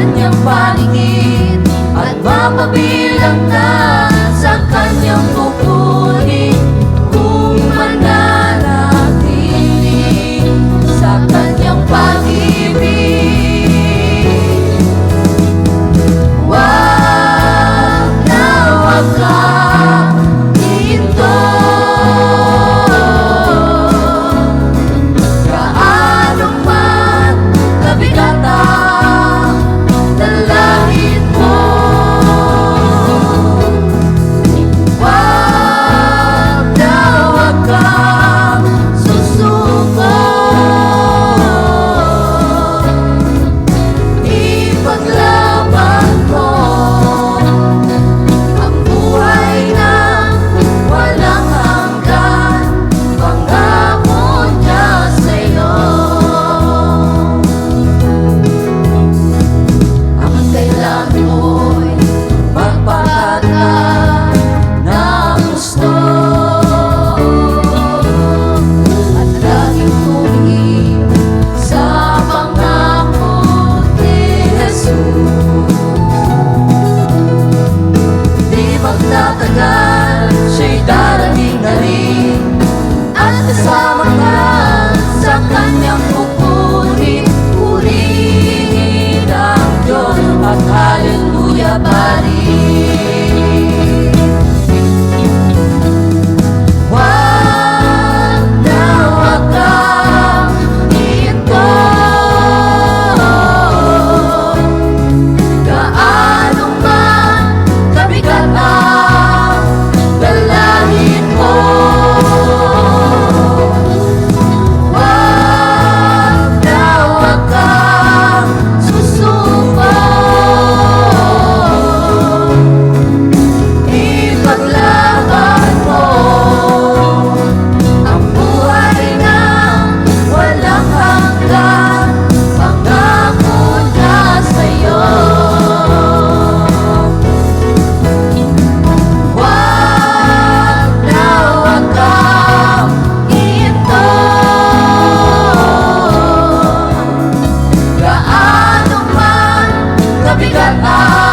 kanyang paligid at mapabilang na sa kanyang kukunin kung mananatili sa kanyang pag-ibig. Wag na wag kang ihinto, gaano man kabigat ang dalahin mo. Wag na wag kang susuko, ipaglaban mo ang buhay na walang hanggan, pangako niya sa'yo. Ang kailangan mo'y magpakata na gusto at laging tumingin sa pangako ni Jesus. Di magtatagal, siya'y darating na rin at kasama ka sa kanyang kukunin. Purihin ang Diyos at hallelujah pa rin. Wag na wag kang ihinto, gaano man kabigat ang dalahin mo. Wag na wag kang susuko, ipaglaban mo ang buhay na walang hanggan, pangako niya sa'yo. Wag na wag kang ihinto, gaano man kabigat ang